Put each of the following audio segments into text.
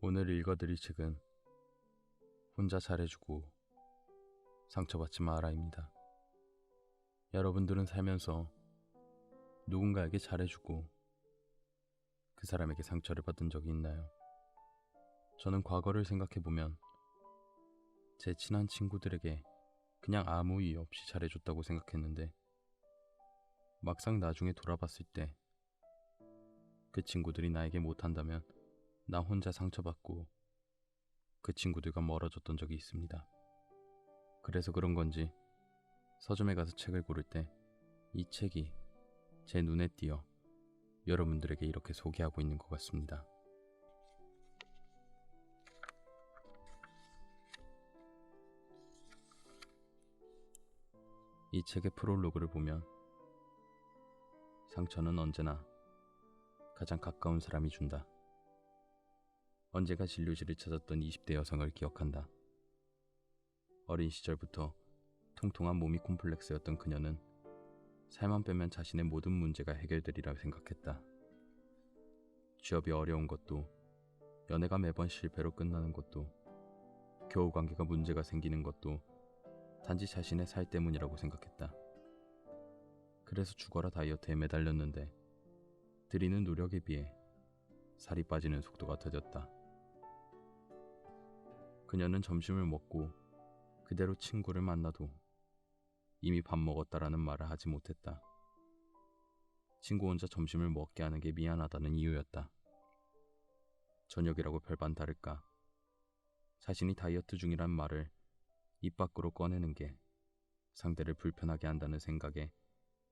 오늘 읽어드릴 책은 혼자 잘해주고 상처받지 마라입니다. 여러분들은 살면서 누군가에게 잘해주고 그 사람에게 상처를 받은 적이 있나요? 저는 과거를 생각해보면 제 친한 친구들에게 그냥 아무 이유 없이 잘해줬다고 생각했는데 막상 나중에 돌아봤을 때 그 친구들이 나에게 못한다면 나 혼자 상처받고 그 친구들과 멀어졌던 적이 있습니다. 그래서 그런 건지 서점에 가서 책을 고를 때 이 책이 제 눈에 띄어 여러분들에게 이렇게 소개하고 있는 것 같습니다. 이 책의 프롤로그를 보면 상처는 언제나 가장 가까운 사람이 준다. 언제가 진료실을 찾았던 20대 여성을 기억한다. 어린 시절부터 통통한 몸이 콤플렉스였던 그녀는 살만 빼면 자신의 모든 문제가 해결되리라 생각했다. 취업이 어려운 것도, 연애가 매번 실패로 끝나는 것도, 교우 관계가 문제가 생기는 것도 단지 자신의 살 때문이라고 생각했다. 그래서 죽어라 다이어트에 매달렸는데 들이는 노력에 비해 살이 빠지는 속도가 더뎠다. 그녀는 점심을 먹고 그대로 친구를 만나도 이미 밥 먹었다라는 말을 하지 못했다. 친구 혼자 점심을 먹게 하는 게 미안하다는 이유였다. 저녁이라고 별반 다를까? 자신이 다이어트 중이란 말을 입 밖으로 꺼내는 게 상대를 불편하게 한다는 생각에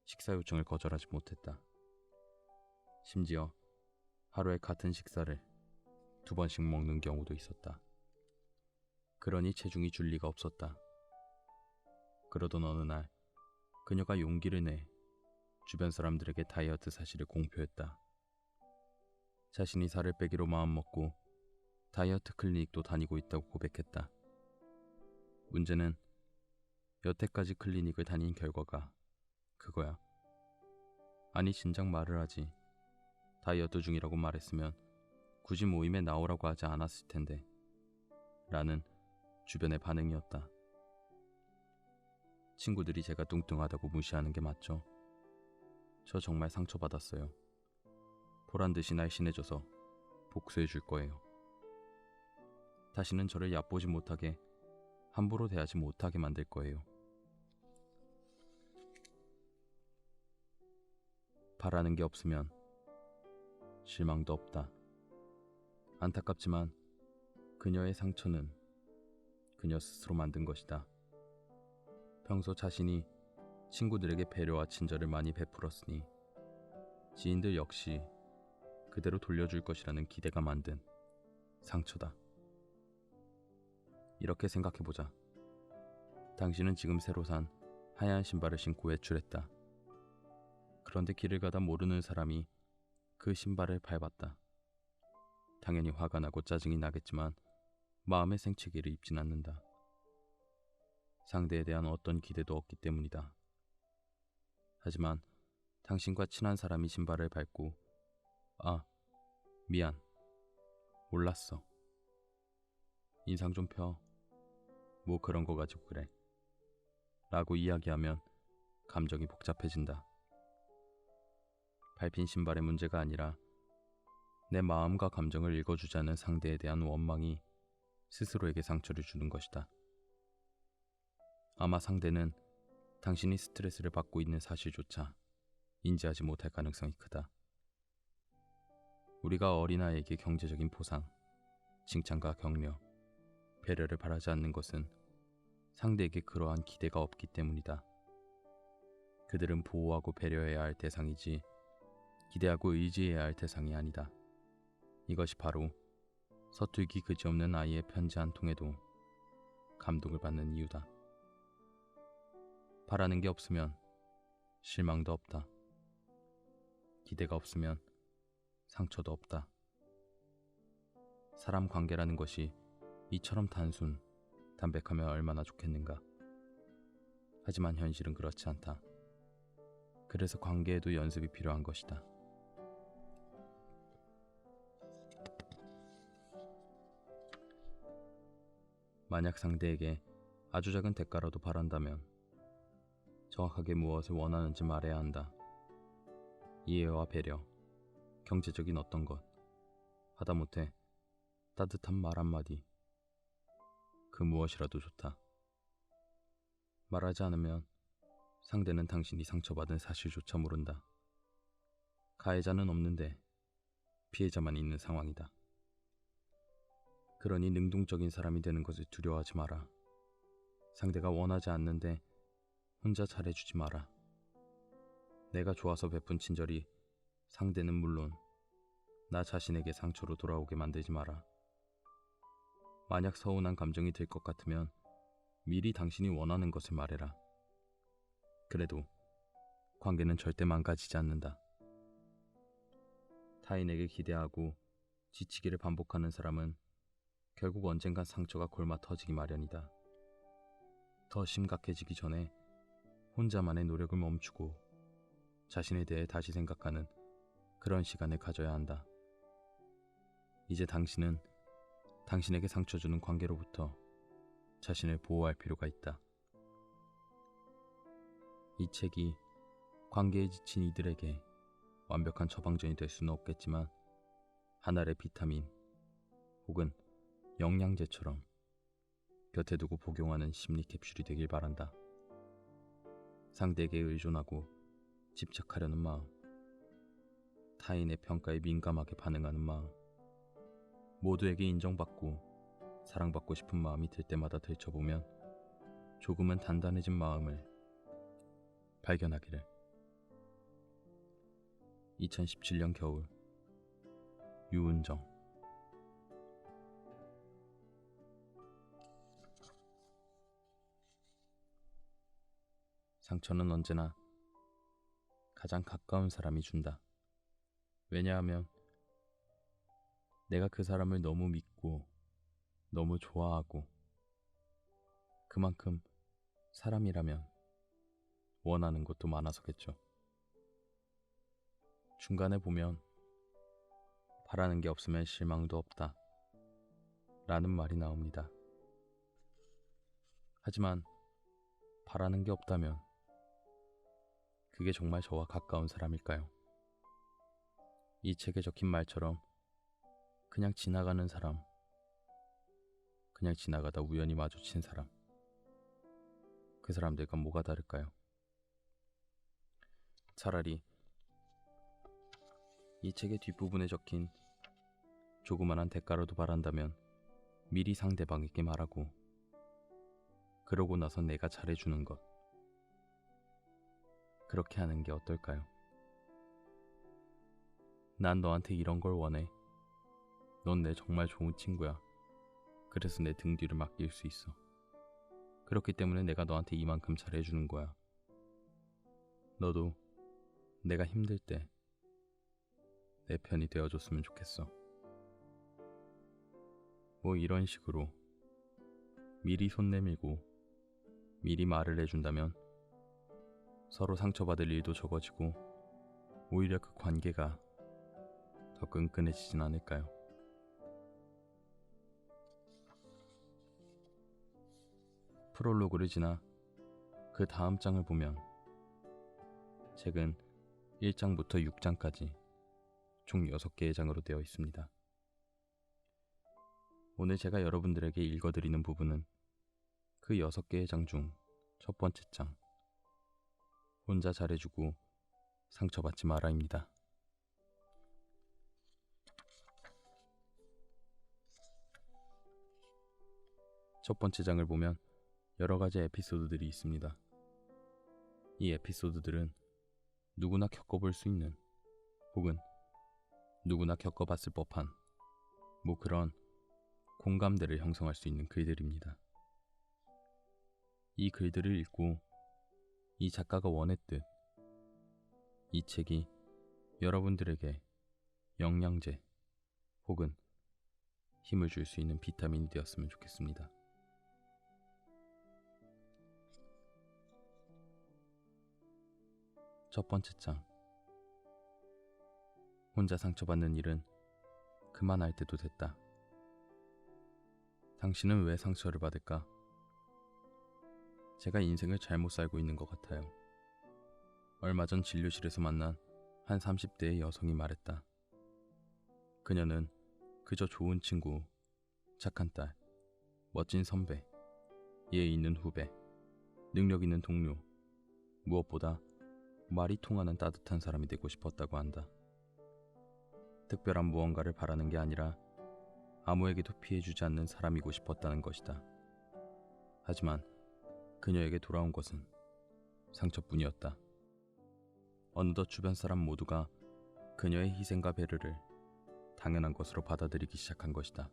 식사 요청을 거절하지 못했다. 심지어 하루에 같은 식사를 2번씩 먹는 경우도 있었다. 그러니 체중이 줄 리가 없었다. 그러던 어느 날 그녀가 용기를 내 주변 사람들에게 다이어트 사실을 공표했다. 자신이 살을 빼기로 마음먹고 다이어트 클리닉도 다니고 있다고 고백했다. 문제는 여태까지 클리닉을 다닌 결과가 그거야. 아니 진작 말을 하지. 다이어트 중이라고 말했으면 굳이 모임에 나오라고 하지 않았을 텐데 라는 주변의 반응이었다. 친구들이 제가 뚱뚱하다고 무시하는 게 맞죠? 저 정말 상처받았어요. 보란듯이 날씬해져서 복수해 줄 거예요. 다시는 저를 얕보지 못하게, 함부로 대하지 못하게 만들 거예요. 바라는 게 없으면 실망도 없다. 안타깝지만 그녀의 상처는 그녀 스스로 만든 것이다. 평소 자신이 친구들에게 배려와 친절을 많이 베풀었으니 지인들 역시 그대로 돌려줄 것이라는 기대가 만든 상처다. 이렇게 생각해보자. 당신은 지금 새로 산 하얀 신발을 신고 외출했다. 그런데 길을 가다 모르는 사람이 그 신발을 밟았다. 당연히 화가 나고 짜증이 나겠지만 마음의 생채기를 입진 않는다. 상대에 대한 어떤 기대도 없기 때문이다. 하지만 당신과 친한 사람이 신발을 밟고 아, 미안, 몰랐어, 인상 좀 펴, 뭐 그런 거 가지고 그래 라고 이야기하면 감정이 복잡해진다. 밟힌 신발의 문제가 아니라 내 마음과 감정을 읽어주자는 상대에 대한 원망이 스스로에게 상처를 주는 것이다. 아마 상대는 당신이 스트레스를 받고 있는 사실조차 인지하지 못할 가능성이 크다. 우리가 어린아이에게 경제적인 보상, 칭찬과 격려, 배려를 바라지 않는 것은 상대에게 그러한 기대가 없기 때문이다. 그들은 보호하고 배려해야 할 대상이지 기대하고 의지해야 할 대상이 아니다. 이것이 바로 서툴기 그지없는 아이의 편지 한 통에도 감동을 받는 이유다. 바라는 게 없으면 실망도 없다. 기대가 없으면 상처도 없다. 사람 관계라는 것이 이처럼 담백하면 얼마나 좋겠는가. 하지만 현실은 그렇지 않다. 그래서 관계에도 연습이 필요한 것이다. 만약 상대에게 아주 작은 대가라도 바란다면 정확하게 무엇을 원하는지 말해야 한다. 이해와 배려, 경제적인 어떤 것, 하다못해 따뜻한 말 한마디, 그 무엇이라도 좋다. 말하지 않으면 상대는 당신이 상처받은 사실조차 모른다. 가해자는 없는데 피해자만 있는 상황이다. 그러니 능동적인 사람이 되는 것을 두려워하지 마라. 상대가 원하지 않는데 혼자 잘해주지 마라. 내가 좋아서 베푼 친절이 상대는 물론 나 자신에게 상처로 돌아오게 만들지 마라. 만약 서운한 감정이 들 것 같으면 미리 당신이 원하는 것을 말해라. 그래도 관계는 절대 망가지지 않는다. 타인에게 기대하고 지치기를 반복하는 사람은 결국 언젠간 상처가 골마 터지기 마련이다. 더 심각해지기 전에 혼자만의 노력을 멈추고 자신에 대해 다시 생각하는 그런 시간을 가져야 한다. 이제 당신은 당신에게 상처 주는 관계로부터 자신을 보호할 필요가 있다. 이 책이 관계에 지친 이들에게 완벽한 처방전이 될 수는 없겠지만 한 알의 비타민 혹은 영양제처럼 곁에 두고 복용하는 심리 캡슐이 되길 바란다. 상대에게 의존하고 집착하려는 마음, 타인의 평가에 민감하게 반응하는 마음, 모두에게 인정받고 사랑받고 싶은 마음이 들 때마다 들춰보면 조금은 단단해진 마음을 발견하기를. 2017년 겨울, 유은정. 상처는 언제나 가장 가까운 사람이 준다. 왜냐하면 내가 그 사람을 너무 믿고 너무 좋아하고 그만큼 사람이라면 원하는 것도 많아서겠죠. 중간에 보면 바라는 게 없으면 실망도 없다 라는 말이 나옵니다. 하지만 바라는 게 없다면 그게 정말 저와 가까운 사람일까요? 이 책에 적힌 말처럼 그냥 지나가는 사람, 그냥 지나가다 우연히 마주친 사람, 그 사람들과 뭐가 다를까요? 차라리 이 책의 뒷부분에 적힌 조그만한 대가라도 바란다면 미리 상대방에게 말하고 그러고 나서 내가 잘해주는 것, 그렇게 하는 게 어떨까요? 난 너한테 이런 걸 원해. 넌 내 정말 좋은 친구야. 그래서 내 등 뒤를 맡길 수 있어. 그렇기 때문에 내가 너한테 이만큼 잘해주는 거야. 너도 내가 힘들 때 내 편이 되어줬으면 좋겠어. 뭐 이런 식으로 미리 손 내밀고 미리 말을 해준다면 서로 상처받을 일도 적어지고 오히려 그 관계가 더 끈끈해지진 않을까요? 프롤로그를 지나 그 다음 장을 보면 책은 1장부터 6장까지 총 6개의 장으로 되어 있습니다. 오늘 제가 여러분들에게 읽어드리는 부분은 그 6개의 장 중 첫 번째 장, 혼자 잘해주고 상처받지 마라입니다. 첫 번째 장을 보면 여러 가지 에피소드들이 있습니다. 이 에피소드들은 누구나 겪어볼 수 있는 혹은 누구나 겪어봤을 법한 뭐 그런 공감대를 형성할 수 있는 글들입니다. 이 글들을 읽고 이 작가가 원했듯 이 책이 여러분들에게 영양제 혹은 힘을 줄 수 있는 비타민이 되었으면 좋겠습니다. 첫 번째 장, 혼자 상처받는 일은 그만할 때도 됐다. 당신은 왜 상처를 받을까? 제가 인생을 잘못 살고 있는 것 같아요. 얼마 전 진료실에서 만난 한 30대의 여성이 말했다. 그녀는 그저 좋은 친구, 착한 딸, 멋진 선배, 예의 있는 후배, 능력 있는 동료, 무엇보다 말이 통하는 따뜻한 사람이 되고 싶었다고 한다. 특별한 무언가를 바라는 게 아니라 아무에게도 피해주지 않는 사람이고 싶었다는 것이다. 하지만 그녀에게 돌아온 것은 상처뿐이었다. 어느덧 주변 사람 모두가 그녀의 희생과 배려를 당연한 것으로 받아들이기 시작한 것이다.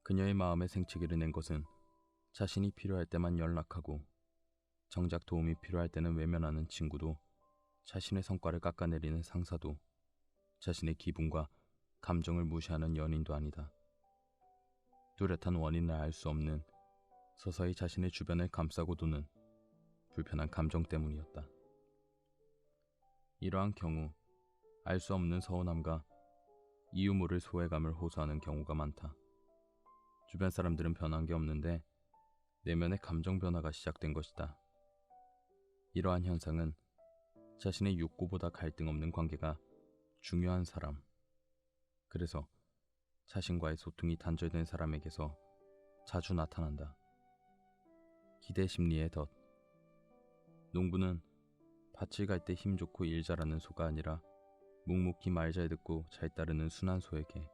그녀의 마음에 생채기를 낸 것은 자신이 필요할 때만 연락하고 정작 도움이 필요할 때는 외면하는 친구도, 자신의 성과를 깎아내리는 상사도, 자신의 기분과 감정을 무시하는 연인도 아니다. 뚜렷한 원인을 알 수 없는, 서서히 자신의 주변을 감싸고 도는 불편한 감정 때문이었다. 이러한 경우 알 수 없는 서운함과 이유 모를 소외감을 호소하는 경우가 많다. 주변 사람들은 변한 게 없는데 내면의 감정 변화가 시작된 것이다. 이러한 현상은 자신의 욕구보다 갈등 없는 관계가 중요한 사람, 그래서 자신과의 소통이 단절된 사람에게서 자주 나타난다. 기대 심리의 덫. 농부는 밭을 갈 때 힘 좋고 일 잘하는 소가 아니라 묵묵히 말 잘 듣고 잘 따르는 순한 소에게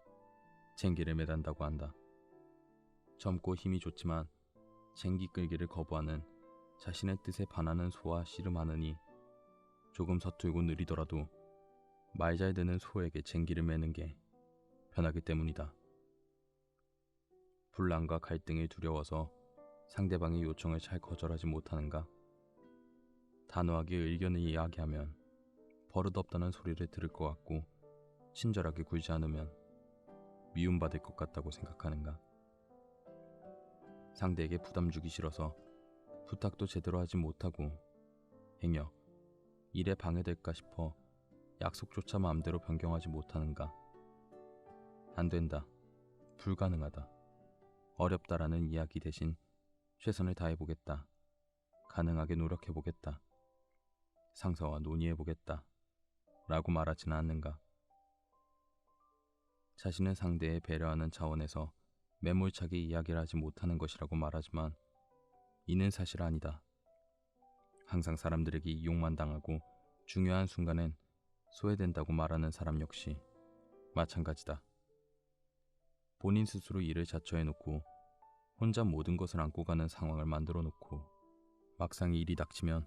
쟁기를 매단다고 한다. 젊고 힘이 좋지만 쟁기 끌기를 거부하는, 자신의 뜻에 반하는 소와 씨름하느니 조금 서툴고 느리더라도 말 잘 듣는 소에게 쟁기를 매는 게 편하기 때문이다. 분란과 갈등이 두려워서 상대방의 요청을 잘 거절하지 못하는가? 단호하게 의견을 이야기하면 버릇없다는 소리를 들을 것 같고, 친절하게 굴지 않으면 미움받을 것 같다고 생각하는가? 상대에게 부담 주기 싫어서 부탁도 제대로 하지 못하고, 행여 일에 방해될까 싶어 약속조차 마음대로 변경하지 못하는가? 안 된다, 불가능하다, 어렵다라는 이야기 대신 최선을 다해보겠다, 가능하게 노력해보겠다, 상사와 논의해보겠다 라고 말하지는 않는가? 자신은 상대에 배려하는 차원에서 매몰차게 이야기를 하지 못하는 것이라고 말하지만 이는 사실 아니다. 항상 사람들에게 이용만 당하고 중요한 순간엔 소외된다고 말하는 사람 역시 마찬가지다. 본인 스스로 일을 자처해놓고 혼자 모든 것을 안고 가는 상황을 만들어 놓고 막상 일이 닥치면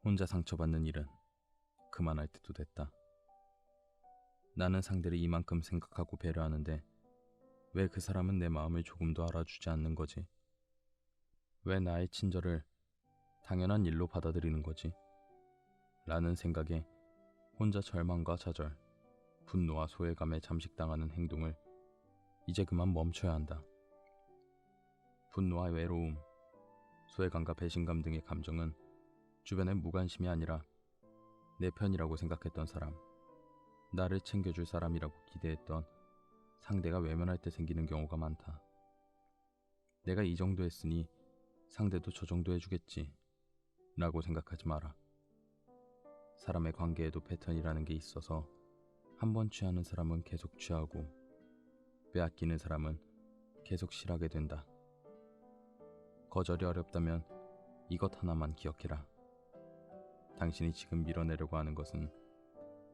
혼자 상처받는 일은 그만할 때도 됐다. 나는 상대를 이만큼 생각하고 배려하는데 왜 그 사람은 내 마음을 조금도 알아주지 않는 거지? 왜 나의 친절을 당연한 일로 받아들이는 거지? 라는 생각에 혼자 절망과 좌절, 분노와 소외감에 잠식당하는 행동을 이제 그만 멈춰야 한다. 분노와 외로움, 소외감과 배신감 등의 감정은 주변의 무관심이 아니라 내 편이라고 생각했던 사람, 나를 챙겨줄 사람이라고 기대했던 상대가 외면할 때 생기는 경우가 많다. 내가 이 정도 했으니 상대도 저 정도 해주겠지 라고 생각하지 마라. 사람의 관계에도 패턴이라는 게 있어서 한 번 취하는 사람은 계속 취하고 빼앗기는 사람은 계속 실하게 된다. 거절이 어렵다면 이것 하나만 기억해라. 당신이 지금 밀어내려고 하는 것은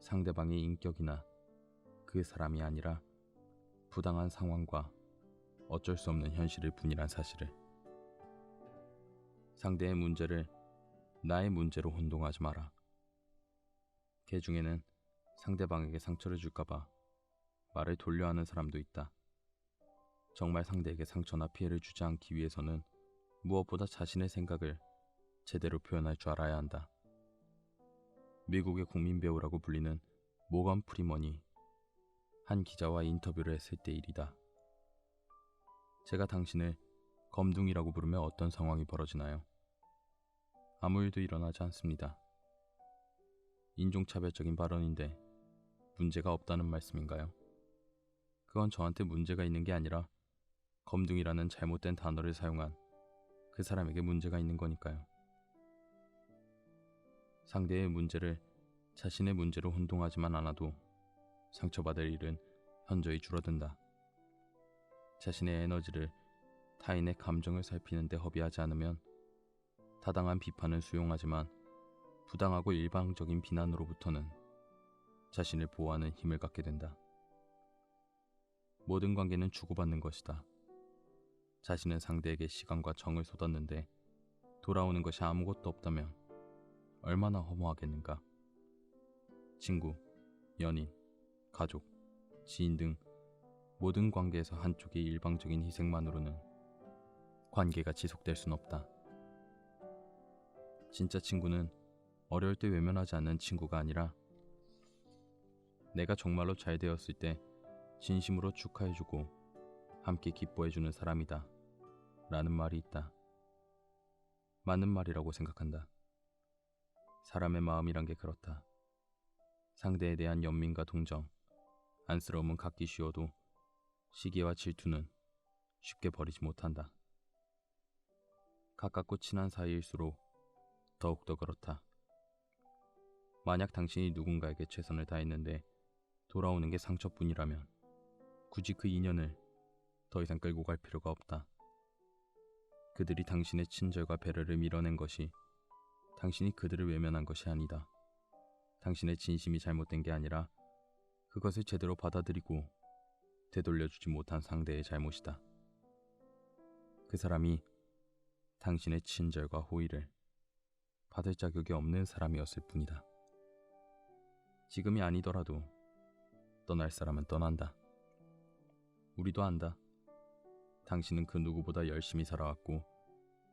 상대방의 인격이나 그 사람이 아니라 부당한 상황과 어쩔 수 없는 현실일 뿐이란 사실을. 상대의 문제를 나의 문제로 혼동하지 마라. 개 중에는 상대방에게 상처를 줄까봐 말을 돌려하는 사람도 있다. 정말 상대에게 상처나 피해를 주지 않기 위해서는 무엇보다 자신의 생각을 제대로 표현할 줄 알아야 한다. 미국의 국민 배우라고 불리는 모건 프리먼이 한 기자와 인터뷰를 했을 때 일이다. 제가 당신을 검둥이라고 부르면 어떤 상황이 벌어지나요? 아무 일도 일어나지 않습니다. 인종차별적인 발언인데 문제가 없다는 말씀인가요? 그건 저한테 문제가 있는 게 아니라 검둥이라는 잘못된 단어를 사용한 그 사람에게 문제가 있는 거니까요. 상대의 문제를 자신의 문제로 혼동하지만 않아도 상처받을 일은 현저히 줄어든다. 자신의 에너지를 타인의 감정을 살피는 데 허비하지 않으면 타당한 비판은 수용하지만 부당하고 일방적인 비난으로부터는 자신을 보호하는 힘을 갖게 된다. 모든 관계는 주고받는 것이다. 자신은 상대에게 시간과 정을 쏟았는데 돌아오는 것이 아무것도 없다면 얼마나 허무하겠는가. 친구, 연인, 가족, 지인 등 모든 관계에서 한쪽의 일방적인 희생만으로는 관계가 지속될 순 없다. 진짜 친구는 어려울 때 외면하지 않는 친구가 아니라 내가 정말로 잘 되었을 때 진심으로 축하해주고 함께 기뻐해주는 사람이다 라는 말이 있다. 맞는 말이라고 생각한다. 사람의 마음이란 게 그렇다. 상대에 대한 연민과 동정, 안쓰러움은 갖기 쉬워도 시기와 질투는 쉽게 버리지 못한다. 가깝고 친한 사이일수록 더욱더 그렇다. 만약 당신이 누군가에게 최선을 다했는데 돌아오는 게 상처뿐이라면 굳이 그 인연을 더 이상 끌고 갈 필요가 없다. 그들이 당신의 친절과 배려를 밀어낸 것이 당신이 그들을 외면한 것이 아니다. 당신의 진심이 잘못된 게 아니라 그것을 제대로 받아들이고 되돌려주지 못한 상대의 잘못이다. 그 사람이 당신의 친절과 호의를 받을 자격이 없는 사람이었을 뿐이다. 지금이 아니더라도 떠날 사람은 떠난다. 우리도 안다. 당신은 그 누구보다 열심히 살아왔고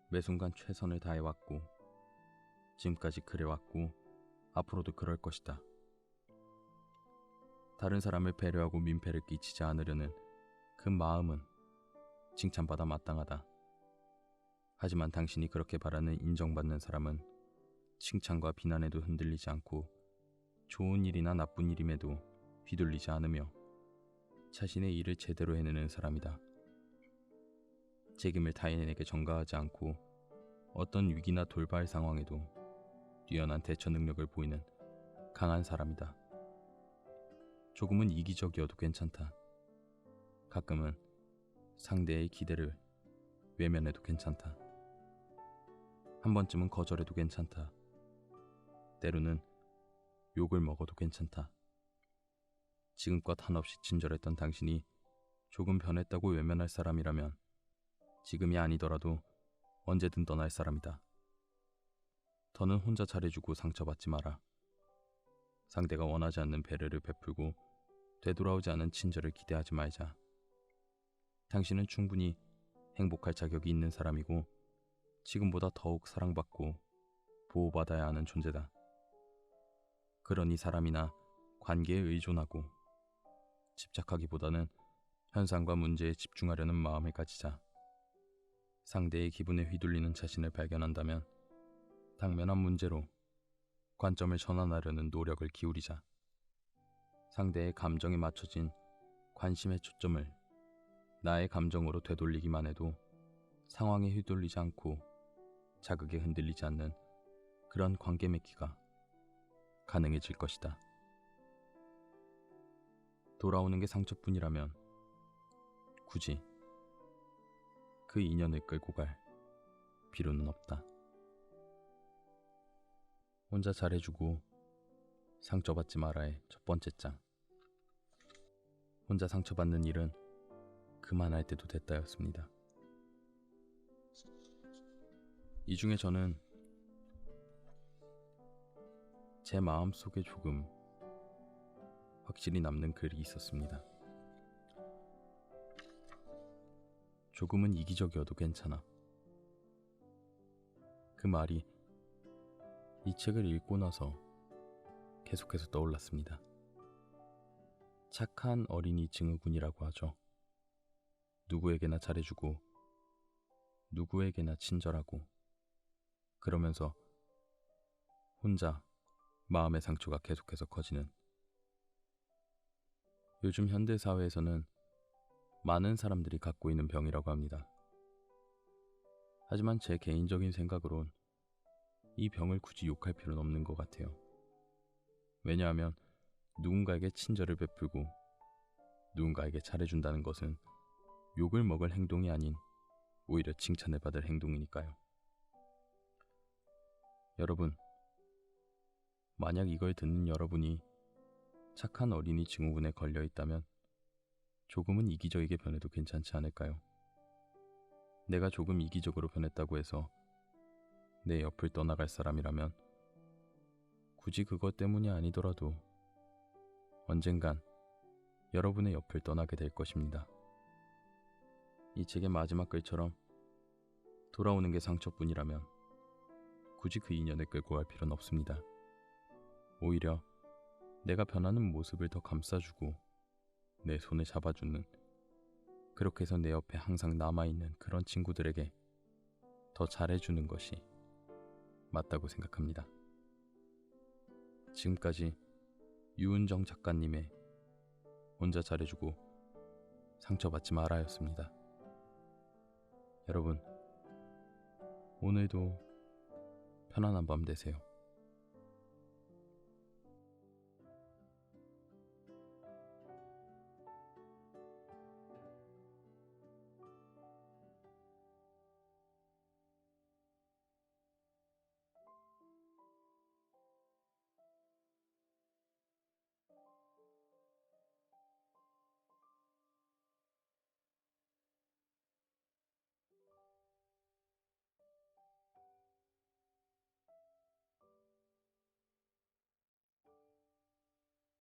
매 순간 최선을 다해왔고 지금까지 그래왔고 앞으로도 그럴 것이다. 다른 사람을 배려하고 민폐를 끼치지 않으려는 그 마음은 칭찬받아 마땅하다. 하지만 당신이 그렇게 바라는 인정받는 사람은 칭찬과 비난에도 흔들리지 않고 좋은 일이나 나쁜 일임에도 휘둘리지 않으며 자신의 일을 제대로 해내는 사람이다. 책임을 타인에게 전가하지 않고 어떤 위기나 돌발 상황에도 뛰어난 대처 능력을 보이는 강한 사람이다. 조금은 이기적이어도 괜찮다. 가끔은 상대의 기대를 외면해도 괜찮다. 한 번쯤은 거절해도 괜찮다. 때로는 욕을 먹어도 괜찮다. 지금껏 한없이 친절했던 당신이 조금 변했다고 외면할 사람이라면 지금이 아니더라도 언제든 떠날 사람이다. 더는 혼자 잘해주고 상처받지 마라. 상대가 원하지 않는 배려를 베풀고 되돌아오지 않은 친절을 기대하지 말자. 당신은 충분히 행복할 자격이 있는 사람이고 지금보다 더욱 사랑받고 보호받아야 하는 존재다. 그러니 사람이나 관계에 의존하고 집착하기보다는 현상과 문제에 집중하려는 마음을 가지자. 상대의 기분에 휘둘리는 자신을 발견한다면 당면한 문제로 관점을 전환하려는 노력을 기울이자. 상대의 감정에 맞춰진 관심의 초점을 나의 감정으로 되돌리기만 해도 상황에 휘둘리지 않고 자극에 흔들리지 않는 그런 관계 맺기가 가능해질 것이다. 돌아오는 게 상처뿐이라면 굳이 그 인연을 끌고 갈 필요는 없다. 혼자 잘해주고 상처받지 마라의 첫 번째 장. 혼자 상처받는 일은 그만할 때도 됐다였습니다. 이 중에 저는 제 마음속에 조금 확실히 남는 글이 있었습니다. 조금은 이기적이어도 괜찮아. 그 말이 이 책을 읽고 나서 계속해서 떠올랐습니다. 착한 어린이 증후군이라고 하죠. 누구에게나 잘해주고 누구에게나 친절하고 그러면서 혼자 마음의 상처가 계속해서 커지는. 요즘 현대사회에서는 많은 사람들이 갖고 있는 병이라고 합니다. 하지만 제 개인적인 생각으론 이 병을 굳이 욕할 필요는 없는 것 같아요. 왜냐하면 누군가에게 친절을 베풀고 누군가에게 잘해준다는 것은 욕을 먹을 행동이 아닌 오히려 칭찬을 받을 행동이니까요. 여러분, 만약 이걸 듣는 여러분이 착한 어린이 증후군에 걸려 있다면 조금은 이기적이게 변해도 괜찮지 않을까요? 내가 조금 이기적으로 변했다고 해서 내 옆을 떠나갈 사람이라면 굳이 그것 때문이 아니더라도 언젠간 여러분의 옆을 떠나게 될 것입니다. 이 책의 마지막 글처럼 돌아오는 게 상처뿐이라면 굳이 그 인연을 끌고 갈 필요는 없습니다. 오히려 내가 변하는 모습을 더 감싸주고 내 손을 잡아주는, 그렇게 해서 내 옆에 항상 남아있는 그런 친구들에게 더 잘해주는 것이 맞다고 생각합니다. 지금까지 유은정 작가님의 혼자 잘해주고 상처받지 말아였습니다. 여러분, 오늘도 편안한 밤 되세요.